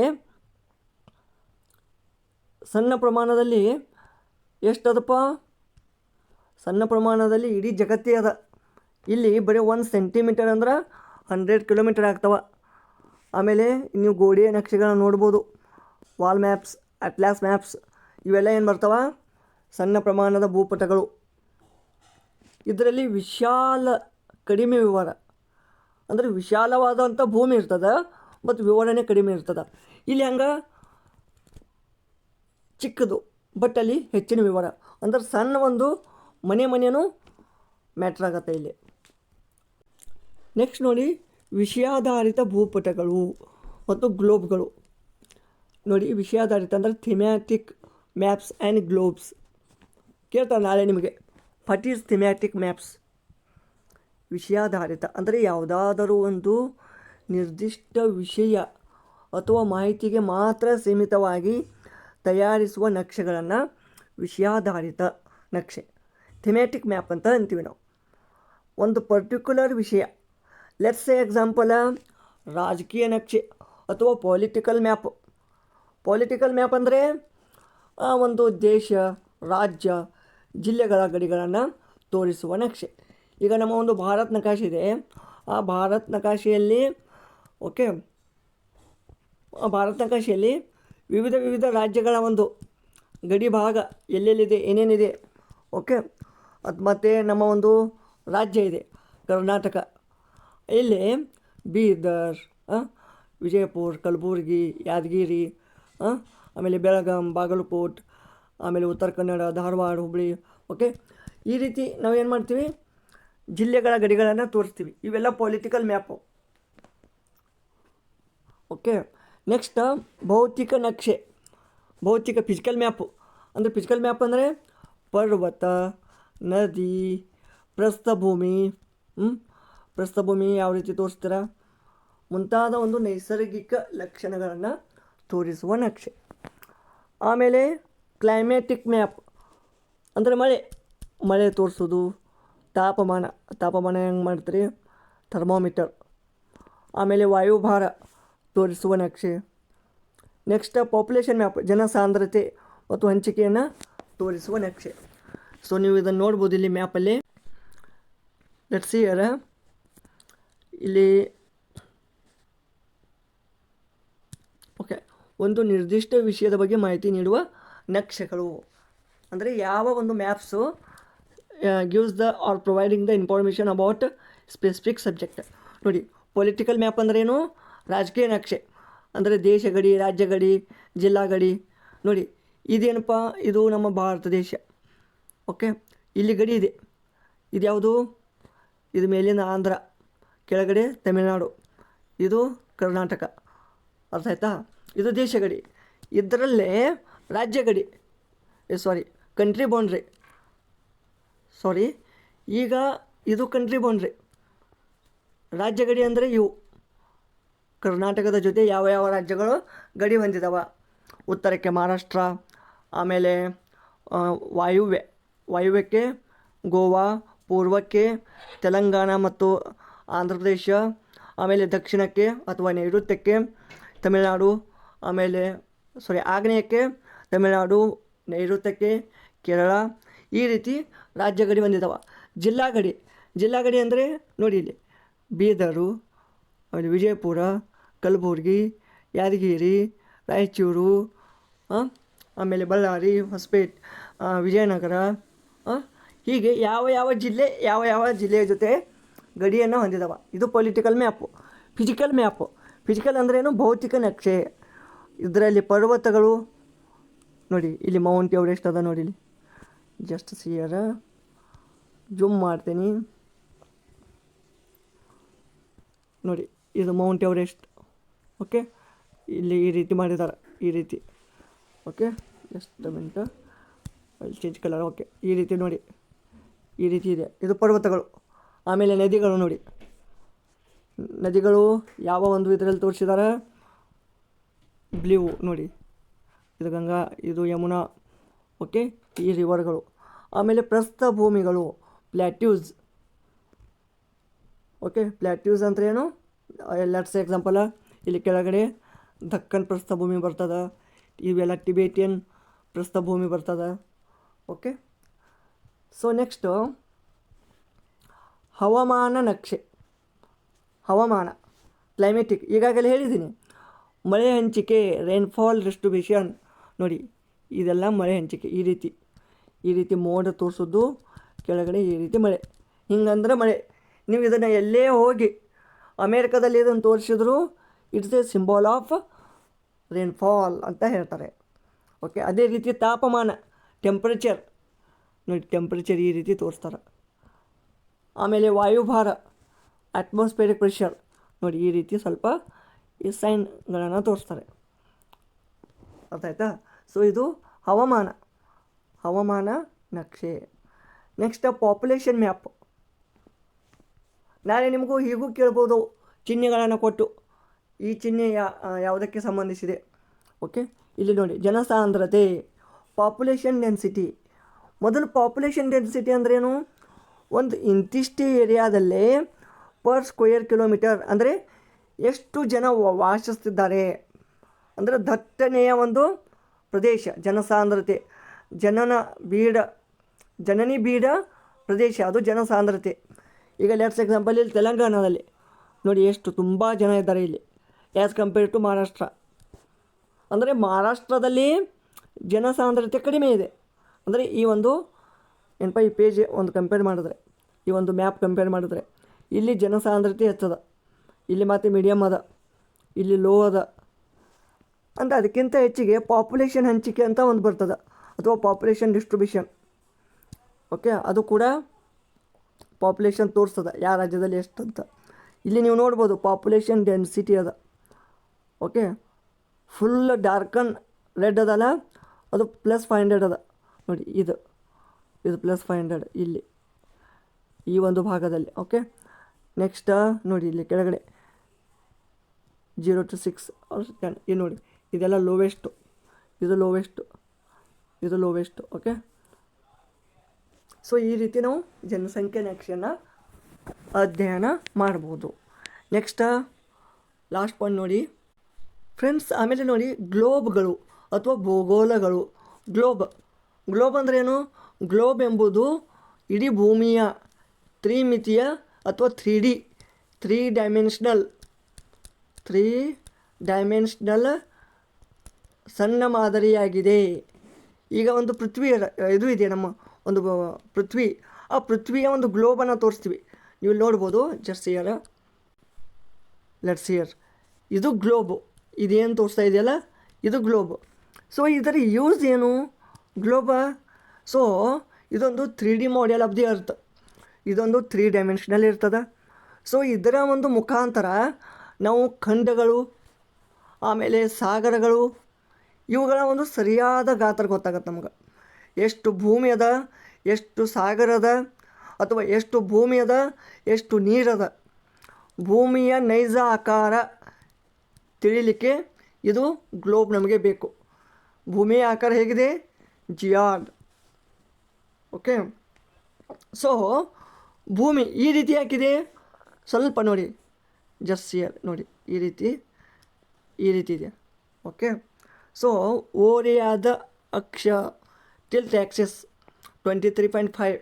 ಎಷ್ಟದಪ್ಪ, ಸಣ್ಣ ಪ್ರಮಾಣದಲ್ಲಿ ಇಡೀ ಜಗತ್ತೇ ಅದ. ಇಲ್ಲಿ ಬರೀ 1 ಸೆಂಟಿಮೀಟರ್ ಅಂದ್ರೆ 100 ಕಿಲೋಮೀಟರ್ ಆಗ್ತವೆ. ಆಮೇಲೆ ನೀವು ಗೋಡೆಯ ನಕ್ಷೆಗಳನ್ನು ನೋಡ್ಬೋದು, ವಾಲ್ ಮ್ಯಾಪ್ಸ್, ಅಟ್ಲಾಸ್ ಮ್ಯಾಪ್ಸ್, ಇವೆಲ್ಲ ಏನು ಬರ್ತಾವೆ, ಸಣ್ಣ ಪ್ರಮಾಣದ ಭೂಪಟಗಳು. ಇದರಲ್ಲಿ ಕಡಿಮೆ ವಿವರ, ಅಂದರೆ ವಿಶಾಲವಾದಂಥ ಭೂಮಿ ಇರ್ತದೆ ಮತ್ತು ವಿವರಣೆ ಕಡಿಮೆ ಇರ್ತದೆ. ಇಲ್ಲಿ ಹಂಗೆ ಚಿಕ್ಕದು ಬಟ್ ಅಲ್ಲಿ ಹೆಚ್ಚಿನ ವಿವರ, ಅಂದ್ರೆ ಸಣ್ಣ ಒಂದು ಮನೆಯೂ ಮ್ಯಾಟ್ರ್ ಆಗತ್ತೆ ಇಲ್ಲಿ. ನೆಕ್ಸ್ಟ್ ನೋಡಿ, ವಿಷಯಾಧಾರಿತ ಭೂಪಟಗಳು ಮತ್ತು ಗ್ಲೋಬ್ಗಳು. ನೋಡಿ, ವಿಷಯಾಧಾರಿತ ಅಂದರೆ ಥಿಮ್ಯಾಟಿಕ್ ಮ್ಯಾಪ್ಸ್ ಆ್ಯಂಡ್ ಗ್ಲೋಬ್ಸ್. ಕೇಳ್ತಾರೆ ನಾಳೆ ನಿಮಗೆ, ವಾಟ್ ಈಸ್ ಥಿಮ್ಯಾಟಿಕ್ ಮ್ಯಾಪ್ಸ್? ವಿಷಯಾಧಾರಿತ ಅಂದರೆ ಯಾವುದಾದರೂ ಒಂದು ನಿರ್ದಿಷ್ಟ ವಿಷಯ ಅಥವಾ ಮಾಹಿತಿಗೆ ಮಾತ್ರ ಸೀಮಿತವಾಗಿ ತಯಾರಿಸುವ ನಕ್ಷೆಗಳನ್ನು ವಿಷಯಾಧಾರಿತ ನಕ್ಷೆ, ಥಿಮ್ಯಾಟಿಕ್ ಮ್ಯಾಪ್ ಅಂತ ಅಂತೀವಿ ನಾವು. ಒಂದು ಪರ್ಟಿಕ್ಯುಲರ್ ವಿಷಯ, ಲೆಟ್ಸ್ ಸೇ ಎಕ್ಸಾಂಪಲ್ ರಾಜಕೀಯ ನಕ್ಷೆ ಅಥವಾ ಪೊಲಿಟಿಕಲ್ ಮ್ಯಾಪ್ ಅಂದರೆ ಒಂದು ದೇಶ, ರಾಜ್ಯ, ಜಿಲ್ಲೆಗಳ ಗಡಿಗಳನ್ನು ತೋರಿಸುವ ನಕ್ಷೆ. ಈಗ ನಮ್ಮ ಒಂದು ಭಾರತ್ ನಕಾಶೆ ಇದೆ, ಆ ಭಾರತ್ ನಕಾಶೆಯಲ್ಲಿ ವಿವಿಧ ರಾಜ್ಯಗಳ ಒಂದು ಗಡಿ ಭಾಗ ಎಲ್ಲೆಲ್ಲಿದೆ, ಏನೇನಿದೆ. ಅದು ಮತ್ತು ನಮ್ಮ ಒಂದು ರಾಜ್ಯ ಇದೆ ಕರ್ನಾಟಕ, ಇಲ್ಲಿ ಬೀದರ್, ವಿಜಯಪುರ, ಕಲಬುರ್ಗಿ, ಯಾದಗಿರಿ, ಆಮೇಲೆ ಬೆಳಗಾಂ, ಬಾಗಲಕೋಟ್, ಆಮೇಲೆ ಉತ್ತರ ಕನ್ನಡ, ಧಾರವಾಡ, ಹುಬ್ಬಳ್ಳಿ. ಈ ರೀತಿ ನಾವೇನು ಮಾಡ್ತೀವಿ, ಜಿಲ್ಲೆಗಳ ಗಡಿಗಳನ್ನು ತೋರಿಸ್ತೀವಿ. ಇವೆಲ್ಲ ಪೊಲಿಟಿಕಲ್ ಮ್ಯಾಪು. ನೆಕ್ಸ್ಟ್ ಭೌತಿಕ ನಕ್ಷೆ, ಫಿಸಿಕಲ್ ಮ್ಯಾಪು. ಅಂದರೆ ಫಿಸಿಕಲ್ ಮ್ಯಾಪ್ ಅಂದರೆ ಪರ್ವತ, ನದಿ, ಪ್ರಸ್ಥಭೂಮಿ ಯಾವ ರೀತಿ ತೋರಿಸ್ತೀರಾ, ಮುಂತಾದ ಒಂದು ನೈಸರ್ಗಿಕ ಲಕ್ಷಣಗಳನ್ನು ತೋರಿಸುವ ನಕ್ಷೆ. ಆಮೇಲೆ ಕ್ಲೈಮ್ಯಾಟಿಕ್ ಮ್ಯಾಪ್ ಅಂದರೆ ಮಳೆ ತೋರಿಸೋದು, ತಾಪಮಾನ ಹೆಂಗೆ ಮಾಡ್ತೀರಿ, ಥರ್ಮೋಮೀಟರ್. ಆಮೇಲೆ ವಾಯುಭಾರ ತೋರಿಸುವ ನಕ್ಷೆ. ನೆಕ್ಸ್ಟ್ ಪಾಪ್ಯುಲೇಷನ್ ಮ್ಯಾಪ್, ಜನಸಾಂದ್ರತೆ ಮತ್ತು ಹಂಚಿಕೆಯನ್ನು ತೋರಿಸುವ ನಕ್ಷೆ. ಸೊ ನೀವು ಇದನ್ನು ನೋಡ್ಬೋದು ಇಲ್ಲಿ ಮ್ಯಾಪಲ್ಲಿ. ಲೆಟ್ಸ್ ಸಿ ಹಿಯರ್, ಇಲ್ಲಿ ಒಂದು ನಿರ್ದಿಷ್ಟ ವಿಷಯದ ಬಗ್ಗೆ ಮಾಹಿತಿ ನೀಡುವ ನಕ್ಷೆಗಳು. ಅಂದರೆ ಯಾವ ಒಂದು maps gives are providing the information about specific subject. ನೋಡಿ, ಪೊಲಿಟಿಕಲ್ ಮ್ಯಾಪ್ ಅಂದ್ರೇನು, ರಾಜಕೀಯ ನಕ್ಷೆ ಅಂದರೆ ದೇಶ ಗಡಿ, ರಾಜ್ಯ ಗಡಿ, ಜಿಲ್ಲಾ ಗಡಿ. ನೋಡಿ, ಇದೇನಪ್ಪ, ಇದು ನಮ್ಮ ಭಾರತ ದೇಶ. ಇಲ್ಲಿ ಗಡಿ ಇದೆ, ಇದು ಯಾವುದು, ಇದು ಮೇಲಿನ ಆಂಧ್ರ, ಕೆಳಗಡೆ ತಮಿಳುನಾಡು, ಇದು ಕರ್ನಾಟಕ. ಅರ್ಥ ಆಯ್ತಾ? ಇದು ದೇಶ ಗಡಿ. ಇದರಲ್ಲೇ ರಾಜ್ಯ ಗಡಿ, ಕಂಟ್ರಿ ಬೌಂಡ್ರಿ. ಈಗ ಇದು ಕಂಟ್ರಿ ಬೌಂಡ್ರಿ. ರಾಜ್ಯ ಗಡಿ ಅಂದರೆ ಇವು ಕರ್ನಾಟಕದ ಜೊತೆ ಯಾವ ರಾಜ್ಯಗಳು ಗಡಿ ಹೊಂದಿದವ. ಉತ್ತರಕ್ಕೆ ಮಹಾರಾಷ್ಟ್ರ, ಆಮೇಲೆ ವಾಯುವ್ಯಕ್ಕೆ ಗೋವಾ, ಪೂರ್ವಕ್ಕೆ ತೆಲಂಗಾಣ ಮತ್ತು ಆಂಧ್ರ ಪ್ರದೇಶ, ಆಮೇಲೆ ದಕ್ಷಿಣಕ್ಕೆ ಅಥವಾ ನೈಋತ್ಯಕ್ಕೆ ತಮಿಳುನಾಡು, ಆಮೇಲೆ ಆಗ್ನೇಯಕ್ಕೆ ತಮಿಳುನಾಡು, ನೈಋತ್ಯಕ್ಕೆ ಕೇರಳ. ಈ ರೀತಿ ರಾಜ್ಯ ಗಡಿ ಹೊಂದಿದವ. ಜಿಲ್ಲಾ ಗಡಿ ಅಂದರೆ ನೋಡಿ, ಇಲ್ಲಿ ಬೀದರು, ಆಮೇಲೆ ವಿಜಯಪುರ, ಕಲಬುರ್ಗಿ, ಯಾದಗಿರಿ, ರಾಯಚೂರು, ಆಮೇಲೆ ಬಳ್ಳಾರಿ, ಹೊಸಪೇಟೆ, ವಿಜಯನಗರ. ಹೀಗೆ ಯಾವ ಜಿಲ್ಲೆಯ ಜೊತೆ ಗಡಿಯನ್ನು ಹೊಂದಿದವ. ಇದು ಪೊಲಿಟಿಕಲ್ ಮ್ಯಾಪು. ಫಿಸಿಕಲ್ ಅಂದ್ರೇನು, ಭೌತಿಕ ನಕ್ಷೆ. ಇದರಲ್ಲಿ ಪರ್ವತಗಳು ನೋಡಿ, ಇಲ್ಲಿ ಮೌಂಟ್ ಎವರೆಸ್ಟ್ ಅದ ನೋಡಿ, ಇಲ್ಲಿ ಜಸ್ಟ್ ಸಿಯರ ಜೂಮ್ ಮಾಡ್ತೀನಿ ನೋಡಿ, ಇದು ಮೌಂಟ್ ಎವರೆಸ್ಟ್. ಇಲ್ಲಿ ಈ ರೀತಿ ಮಾಡಿದ್ದಾರೆ, ಈ ರೀತಿ. Just minute, change colour. Okay, ಈ ರೀತಿ ನೋಡಿ, ಈ ರೀತಿ ಇದೆ. ಇದು ಪರ್ವತಗಳು. ಆಮೇಲೆ ನದಿಗಳು ನೋಡಿ, ನದಿಗಳು ಯಾವ ಒಂದು ಇದರಲ್ಲಿ ತೋರಿಸಿದ್ದಾರೆ, ಬ್ಲೂ ನೋಡಿ, ಇದು ಗಂಗಾ, ಇದು ಯಮುನಾ. ಓಕೆ, ಈ ರಿವರ್ಗಳು. ಆಮೇಲೆ ಪ್ರಸ್ಥಭೂಮಿಗಳು, ಪ್ಲ್ಯಾಟ್ಯೂಸ್. ಓಕೆ, ಪ್ಲ್ಯಾಟ್ಯೂಸ್ ಅಂದರೆ ಏನು, ಲೆಟ್ಸ್ ಎಕ್ಸಾಂಪಲ್ ಇಲ್ಲಿ ಕೆಳಗಡೆ ದಕ್ಕನ್ ಪ್ರಸ್ಥಭೂಮಿ ಬರ್ತದೆ, ಇವೆಲ್ಲ ಟಿಬೇಟಿಯನ್ ಪ್ರಸ್ಥಭೂಮಿ ಬರ್ತದೆ. ಓಕೆ, ಸೊ ನೆಕ್ಸ್ಟು ಹವಾಮಾನ ನಕ್ಷೆ. ಹವಾಮಾನ, ಕ್ಲೈಮೆಟಿಕ್, ಈಗಾಗಲೇ ಹೇಳಿದ್ದೀನಿ. ಮಳೆ ಹಂಚಿಕೆ, ರೈನ್ಫಾಲ್ ಡಿಸ್ಟ್ರಿಬ್ಯೂಷನ್ ನೋಡಿ, ಇದೆಲ್ಲ ಮಳೆ ಹಂಚಿಕೆ. ಈ ರೀತಿ ಮೋಡ ತೋರಿಸೋದು, ಕೆಳಗಡೆ ಈ ರೀತಿ ಮಳೆ. ಹಿಂಗಂದ್ರೆ ಮಳೆ. ನೀವು ಇದನ್ನು ಎಲ್ಲೇ ಹೋಗಿ ಅಮೇರಿಕಾದಲ್ಲಿ ಇದನ್ನು ತೋರಿಸಿದ್ರು, it's A symbol of rainfall ಅಂತ ಹೇಳ್ತಾರೆ. ಓಕೆ, ಅದೇ ರೀತಿ ತಾಪಮಾನ, ಟೆಂಪ್ರೇಚರ್ ನೋಡಿ, ಟೆಂಪ್ರೇಚರ್ ಈ ರೀತಿ ತೋರಿಸ್ತಾರೆ. ಆಮೇಲೆ ವಾಯುಭಾರ, ಅಟ್ಮಾಸ್ಫಿಯರಿಕ್ ಪ್ರೆಷರ್ ನೋಡಿ, ಈ ರೀತಿ ಸ್ವಲ್ಪ ಈ ಸೈನ್ಗಳನ್ನು ತೋರಿಸ್ತಾರೆ. ಅರ್ಥ ಆಯ್ತಾ? ಸೊ ಇದು ಹವಾಮಾನ ನಕ್ಷೆ. Next population map. ನಾಳೆ ನಿಮಗೂ ಹೀಗೂ ಕೇಳ್ಬೋದು, ಚಿಹ್ನೆಗಳನ್ನು ಕೊಟ್ಟು ಈ ಚಿಹ್ನೆ ಯಾವುದಕ್ಕೆ ಸಂಬಂಧಿಸಿದೆ. ಓಕೆ, ಇಲ್ಲಿ ನೋಡಿ, ಜನಸಾಂದ್ರತೆ, ಪಾಪ್ಯುಲೇಷನ್ ಡೆನ್ಸಿಟಿ. ಮೊದಲು ಪಾಪ್ಯುಲೇಷನ್ ಡೆನ್ಸಿಟಿ ಅಂದ್ರೇನು, ಒಂದು ಇಂತಿಷ್ಟೇ ಏರಿಯಾದಲ್ಲೇ ಪರ್ ಸ್ಕ್ವೇರ್ ಕಿಲೋಮೀಟರ್ ಅಂದರೆ ಎಷ್ಟು ಜನ ವಾಸಿಸ್ತಿದ್ದಾರೆ ಅಂದರೆ ದಟ್ಟಣೆಯ ಒಂದು ಪ್ರದೇಶ. ಜನಸಾಂದ್ರತೆ, ಜನನಿ ಬೀಡ ಪ್ರದೇಶ, ಅದು ಜನಸಾಂದ್ರತೆ. ಈಗ ಲೆಟ್ಸ್ ಎಕ್ಸಾಂಪಲ್ ಇಲ್ಲಿ ತೆಲಂಗಾಣದಲ್ಲಿ ನೋಡಿ, ಎಷ್ಟು ತುಂಬ ಜನ ಇದ್ದಾರೆ ಇಲ್ಲಿ ಆ್ಯಸ್ ಕಂಪೇರ್ ಟು ಮಹಾರಾಷ್ಟ್ರ. ಅಂದರೆ ಮಹಾರಾಷ್ಟ್ರದಲ್ಲಿ ಜನಸಾಂದ್ರತೆ ಕಡಿಮೆ ಇದೆ. ಅಂದರೆ ಈ ಒಂದು ಏನಪ್ಪ, ಈ ಪೇಜ್ ಒಂದು ಕಂಪೇರ್ ಮಾಡಿದ್ರೆ, ಈ ಒಂದು ಮ್ಯಾಪ್ ಕಂಪೇರ್ ಮಾಡಿದ್ರೆ, ಇಲ್ಲಿ ಜನಸಾಂದ್ರತೆ ಹೆಚ್ಚದ, ಇಲ್ಲಿ ಮತ್ತು ಮೀಡಿಯಮ್ ಅದ, ಇಲ್ಲಿ ಲೋ ಅದ ಅಂತ. ಅದಕ್ಕಿಂತ ಹೆಚ್ಚಿಗೆ ಪಾಪ್ಯುಲೇಷನ್ ಹಂಚಿಕೆ ಅಂತ ಒಂದು ಬರ್ತದೆ, ಅಥವಾ ಪಾಪ್ಯುಲೇಷನ್ ಡಿಸ್ಟ್ರಿಬ್ಯೂಷನ್. ಓಕೆ, ಅದು ಕೂಡ ಪಾಪ್ಯುಲೇಷನ್ ತೋರಿಸ್ತದೆ ಯಾವ ರಾಜ್ಯದಲ್ಲಿ ಎಷ್ಟು ಅಂತ. ಇಲ್ಲಿ ನೀವು ನೋಡ್ಬೋದು ಪಾಪ್ಯುಲೇಷನ್ ಡೆನ್ಸಿಟಿ ಅದ. ಓಕೆ, ಫುಲ್ ಡಾರ್ಕನ್ ರೆಡ್ ಅದಲ್ಲ, ಅದು +500 ಅದ ನೋಡಿ. ಇದು +500 ಇಲ್ಲಿ ಈ ಒಂದು ಭಾಗದಲ್ಲಿ. ಓಕೆ, ನೆಕ್ಸ್ಟ್ ನೋಡಿ, ಇಲ್ಲಿ ಕೆಳಗಡೆ 0 to 6 or 10. ಇದು ನೋಡಿ, ಇದೆಲ್ಲ ಲೋವೆಸ್ಟು, ಇದು ಲೋವೆಸ್ಟು. ಓಕೆ, ಸೊ ಈ ರೀತಿ ನಾವು ಜನಸಂಖ್ಯೆ ನಕ್ಷೆಯನ್ನು ಅಧ್ಯಯನ ಮಾಡ್ಬೋದು. ನೆಕ್ಸ್ಟ್ ಲಾಸ್ಟ್ ಪಾಯಿಂಟ್ ನೋಡಿ ಫ್ರೆಂಡ್ಸ್. ಆಮೇಲೆ ನೋಡಿ, ಗ್ಲೋಬ್ಗಳು ಅಥವಾ ಭೂಗೋಳಗಳು. ಗ್ಲೋಬ್ ಅಂದ್ರೇನು, ಗ್ಲೋಬ್ ಎಂಬುದು ಇಡೀ ಭೂಮಿಯ ತ್ರಿಮಿತೀಯ ಅಥವಾ 3 ಡೈಮೆನ್ಷನಲ್ ಸಣ್ಣ ಮಾದರಿಯಾಗಿದೆ. ಈಗ ಒಂದು ಪೃಥ್ವಿ ಇದು ಇದೆ, ನಮ್ಮ ಒಂದು ಪೃಥ್ವಿ. ಆ ಪೃಥ್ವಿಯ ಒಂದು ಗ್ಲೋಬನ್ನು ತೋರಿಸ್ತೀವಿ. ನೀವು ನೋಡ್ಬೋದು, ಲೆಟ್ಸ್ ಹಿಯರ್. ಇದು ಗ್ಲೋಬು, ಇದೇನು ತೋರಿಸ್ತಾ ಇದೆಯಲ್ಲ, ಇದು ಗ್ಲೋಬು. ಸೊ ಇದರ ಯೂಸ್ ಏನು, ಗ್ಲೋಬ. ಸೊ ಇದೊಂದು 3D model of the earth. ಇದೊಂದು 3 ಡೈಮೆನ್ಷನಲ್ ಇರ್ತದೆ. ಸೊ ಇದರ ಒಂದು ಮುಖಾಂತರ ನಾವು ಖಂಡಗಳು, ಆಮೇಲೆ ಸಾಗರಗಳು, ಇವುಗಳ ಒಂದು ಸರಿಯಾದ ಗಾತ್ರ ಗೊತ್ತಾಗತ್ತೆ ನಮ್ಗೆ. ಎಷ್ಟು ಭೂಮಿ ಅದ, ಎಷ್ಟು ಸಾಗರ ಅದ, ಅಥವಾ ಎಷ್ಟು ಭೂಮಿ ಅದ, ಎಷ್ಟು ನೀರದ. ಭೂಮಿಯ ನೈಜ ಆಕಾರ ತಿಳಿಲಿಕ್ಕೆ ಇದು ಗ್ಲೋಬ್ ನಮಗೆ ಬೇಕು. ಭೂಮಿಯ ಆಕಾರ ಹೇಗಿದೆ, ಜಿಯಾಡ್. ಓಕೆ, ಸೊ ಭೂಮಿ ಈ ರೀತಿ ಹಾಕಿದೆ. ಸ್ವಲ್ಪ ನೋಡಿ, ಜಸ್ಟ್ ಹಿಯರ್ ನೋಡಿ, ಈ ರೀತಿ ಇದೆ. ಓಕೆ, ಸೊ ಓರೆಯಾದ ಅಕ್ಷ, ಟಿಲ್ಟ್ ಆಕ್ಸಿಸ್ 23.5.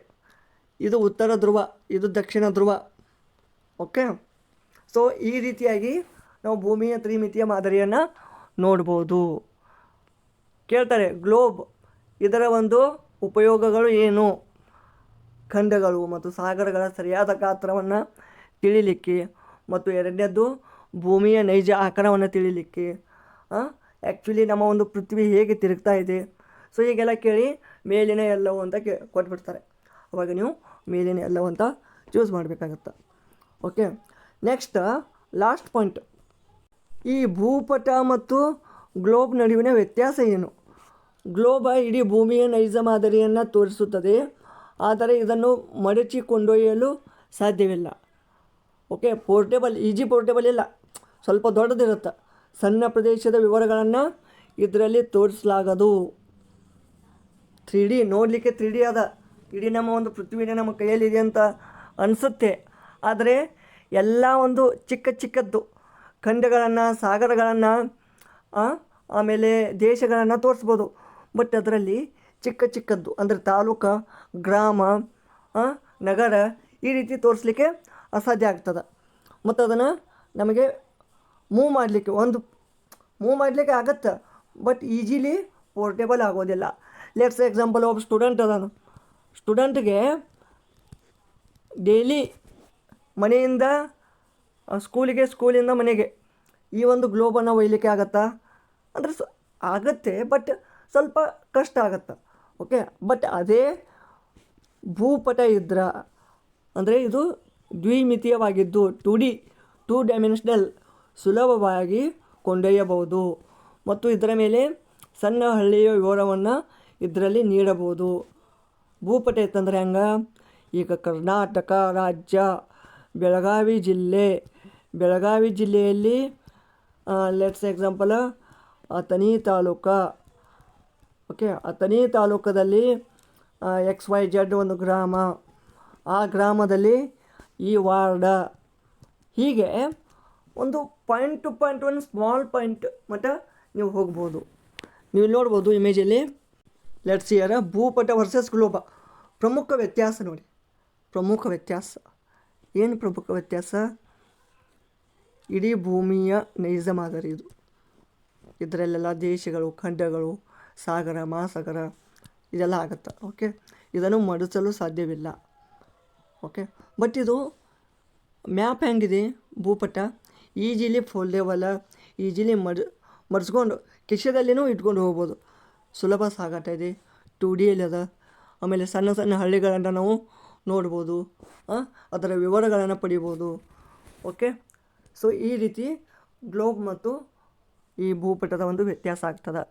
ಇದು ಉತ್ತರ ಧ್ರುವ, ಇದು ದಕ್ಷಿಣ ಧ್ರುವ. ಓಕೆ, ಸೊ ಈ ರೀತಿಯಾಗಿ ನಾವು ಭೂಮಿಯ ತ್ರಿಮಿತಿಯ ಮಾದರಿಯನ್ನು ನೋಡ್ಬೋದು. ಕೇಳ್ತಾರೆ, ಗ್ಲೋಬ್ ಇದರ ಒಂದು ಉಪಯೋಗಗಳು ಏನು, ಖಂಡಗಳು ಮತ್ತು ಸಾಗರಗಳ ಸರಿಯಾದ ಗಾತ್ರವನ್ನು ತಿಳಿಲಿಕ್ಕೆ, ಮತ್ತು ಎರಡನೇದ್ದು ಭೂಮಿಯ ನೈಜ ಆಕಾರವನ್ನು ತಿಳಿಲಿಕ್ಕೆ. ಆ್ಯಕ್ಚುಲಿ ನಮ್ಮ ಒಂದು ಪೃಥ್ವಿ ಹೇಗೆ ತಿರುಗ್ತಾ ಇದೆ. ಸೊ ಹೀಗೆಲ್ಲ ಕೇಳಿ ಮೇಲಿನ ಎಲ್ಲವೂ ಅಂತ ಕೊಟ್ಬಿಡ್ತಾರೆ. ಅವಾಗ ನೀವು ಮೇಲಿನ ಎಲ್ಲವೂ ಅಂತ ಚೂಸ್ ಮಾಡಬೇಕಾಗತ್ತೆ. ಓಕೆ, ನೆಕ್ಸ್ಟ್ ಲಾಸ್ಟ್ ಪಾಯಿಂಟ್, ಈ ಭೂಪಟ ಮತ್ತು ಗ್ಲೋಬ್ ನಡುವಿನ ವ್ಯತ್ಯಾಸ ಏನು. ಗ್ಲೋಬ ಇಡೀ ಭೂಮಿಯ ನೈಜ ಮಾದರಿಯನ್ನು ತೋರಿಸುತ್ತದೆ, ಆದರೆ ಇದನ್ನು ಮಡಚಿ ಕೊಂಡೊಯ್ಯಲು ಸಾಧ್ಯವಿಲ್ಲ. ಓಕೆ, ಪೋರ್ಟೇಬಲ್ ಇಲ್ಲ, ಸ್ವಲ್ಪ ದೊಡ್ಡದಿರುತ್ತೆ. ಸಣ್ಣ ಪ್ರದೇಶದ ವಿವರಗಳನ್ನು ಇದರಲ್ಲಿ ತೋರಿಸಲಾಗದು. 3D ನೋಡಲಿಕ್ಕೆ 3D ಅದ, ಇಡೀ ನಮ್ಮ ಒಂದು ಪೃಥ್ವಿನೇ ನಮ್ಮ ಕೈಯಲ್ಲಿದೆ ಅಂತ ಅನಿಸುತ್ತೆ. ಆದರೆ ಎಲ್ಲ ಒಂದು ಚಿಕ್ಕ ಚಿಕ್ಕದ್ದು ಖಂಡಗಳನ್ನು, ಸಾಗರಗಳನ್ನು, ಆಮೇಲೆ ದೇಶಗಳನ್ನು ತೋರಿಸ್ಬೋದು. ಬಟ್ ಅದರಲ್ಲಿ ಚಿಕ್ಕ ಚಿಕ್ಕದ್ದು ಅಂದರೆ ತಾಲೂಕು, ಗ್ರಾಮ, ನಗರ ಈ ರೀತಿ ತೋರಿಸ್ಲಿಕ್ಕೆ ಅಸಾಧ್ಯ ಆಗ್ತದೆ. ಮತ್ತು ಅದನ್ನು ನಮಗೆ ಮೂವ್ ಮಾಡಲಿಕ್ಕೆ ಆಗತ್ತೆ, ಬಟ್ ಈಜಿಲಿ ಪೋರ್ಟೇಬಲ್ ಆಗೋದಿಲ್ಲ. ಲೆಟ್ಸ್ ಎಕ್ಸಾಂಪಲ್, ಒಬ್ಬ ಸ್ಟೂಡೆಂಟ್ ಅದಾನು. ಸ್ಟೂಡೆಂಟ್ಗೆ ಡೈಲಿ ಮನೆಯಿಂದ ಸ್ಕೂಲಿಂದ ಮನೆಗೆ ಈ ಒಂದು ಗ್ಲೋಬನ್ನು ಒಯ್ಯಲಿಕ್ಕೆ ಆಗತ್ತಾ ಅಂದರೆ ಆಗತ್ತೆ, ಬಟ್ ಸ್ವಲ್ಪ ಕಷ್ಟ ಆಗತ್ತೆ. ಓಕೆ, ಬಟ್ ಅದೇ ಭೂಪಟ ಇದ್ರೆ ಅಂದರೆ ಇದು ದ್ವಿಮಿತೀಯವಾಗಿದ್ದು 2 ಡೈಮೆನ್ಷನಲ್ ಸುಲಭವಾಗಿ ಕೊಂಡೊಯ್ಯಬಹುದು ಮತ್ತು ಇದರ ಮೇಲೆ ಸಣ್ಣ ಹಳ್ಳಿಯ ವಿವರವನ್ನು ಇದರಲ್ಲಿ ನೀಡಬಹುದು. ಭೂಪಟ ಇತ್ತಂದರೆ ಹಂಗೆ, ಈಗ ಕರ್ನಾಟಕ ರಾಜ್ಯ ಬೆಳಗಾವಿ ಜಿಲ್ಲೆಯಲ್ಲಿ ಲೆಟ್ಸ್ ಎಕ್ಸಾಂಪಲ್ ಅಥಣಿ ತಾಲೂಕು. ಓಕೆ, ಅಥಣಿ ತಾಲೂಕದಲ್ಲಿ XYZ ಒಂದು ಗ್ರಾಮ, ಆ ಗ್ರಾಮದಲ್ಲಿ ಈ ವಾರ್ಡ, ಹೀಗೆ ಒಂದು ಪಾಯಿಂಟ್ ಟು ಪಾಯಿಂಟ್, ಒಂದು ಸ್ಮಾಲ್ ಪಾಯಿಂಟ್ ಮಟ್ಟ ನೀವು ಹೋಗ್ಬೋದು. ನೀವು ನೋಡ್ಬೋದು ಇಮೇಜಲ್ಲಿ. ಲೆಟ್ಸ್ ಹಿಯರ್ ಭೂಪಟ ವರ್ಸಸ್ ಗ್ಲೋಬ. ಪ್ರಮುಖ ವ್ಯತ್ಯಾಸ ನೋಡಿ, ಏನು ಪ್ರಮುಖ ವ್ಯತ್ಯಾಸ? ಇಡೀ ಭೂಮಿಯ ನೈಜ ಮಾದರಿ ಇದು. ಇದರಲ್ಲೆಲ್ಲ ದೇಶಗಳು, ಖಂಡಗಳು, ಸಾಗರ, ಮಹಾಸಾಗರ ಇದೆಲ್ಲ ಆಗುತ್ತೆ. ಓಕೆ, ಇದನ್ನು ಮಡಿಸಲು ಸಾಧ್ಯವಿಲ್ಲ. ಓಕೆ, ಬಟ್ ಇದು ಮ್ಯಾಪ್ ಹೆಂಗಿದೆ ಭೂಪಟ, ಈಜಿಲಿ ಫೋಲ್ಡೇಬಲ್, ಈಜಿಲಿ ಮಡಿಸ್ಕೊಂಡು ಕಿಶೆದಲ್ಲಿನೂ ಇಟ್ಕೊಂಡು ಹೋಗ್ಬೋದು. ಸುಲಭ ಸಾಗಾಟ ಇದೆ, 2Dಯಲ್ಲಿ ಅದ. ಆಮೇಲೆ ಸಣ್ಣ ಸಣ್ಣ ಹಳ್ಳಿಗಳನ್ನು ನಾವು ನೋಡ್ಬೋದು, ಅದರ ವಿವರಗಳನ್ನು ಪಡಿಬೋದು. ಓಕೆ, ಸೊ ಈ ರೀತಿ ಗ್ಲೋಬ್ ಮತ್ತು ಈ ಭೂಪಟದ ಒಂದು ವ್ಯತ್ಯಾಸ ಆಗ್ತದೆ.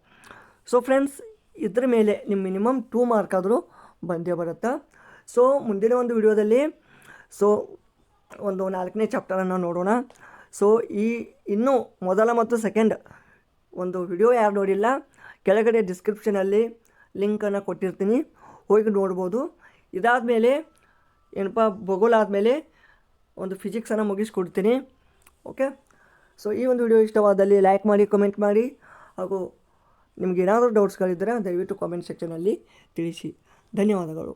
ಸೊ ಫ್ರೆಂಡ್ಸ್, ಇದ್ರ ಮೇಲೆ ನಿಮ್ಮ ಮಿನಿಮಮ್ 2 ಮಾರ್ಕ್ ಆದರೂ ಬಂದೇ ಬರುತ್ತೆ. ಸೊ ಮುಂದಿನ ಒಂದು ವಿಡಿಯೋದಲ್ಲಿ ಒಂದು 4ನೇ ಚಾಪ್ಟರನ್ನು ನೋಡೋಣ. ಸೊ ಇನ್ನೂ ಮೊದಲ ಮತ್ತು ಸೆಕೆಂಡ್ ಒಂದು ವಿಡಿಯೋ ಯಾರು ನೋಡಿಲ್ಲ, ಕೆಳಗಡೆ ಡಿಸ್ಕ್ರಿಪ್ಷನಲ್ಲಿ ಲಿಂಕನ್ನು ಕೊಟ್ಟಿರ್ತೀನಿ, ಹೋಗಿ ನೋಡ್ಬೋದು. ಇದಾದಮೇಲೆ ಏನಪ್ಪ, ಭೂಗೋಳ ಆದಮೇಲೆ ಒಂದು ಫಿಸಿಕ್ಸನ್ನು ಮುಗಿಸ್ಕೊಡ್ತೀನಿ. ಓಕೆ, ಸೊ ಈ ಒಂದು ವಿಡಿಯೋ ಇಷ್ಟವಾದಲ್ಲಿ ಲೈಕ್ ಮಾಡಿ, ಕಮೆಂಟ್ ಮಾಡಿ, ಹಾಗೂ ನಿಮ್ಗೆ ಏನಾದರೂ ಡೌಟ್ಸ್ಗಳಿದ್ದರೆ ದಯವಿಟ್ಟು ಕಾಮೆಂಟ್ ಸೆಕ್ಷನಲ್ಲಿ ತಿಳಿಸಿ. ಧನ್ಯವಾದಗಳು.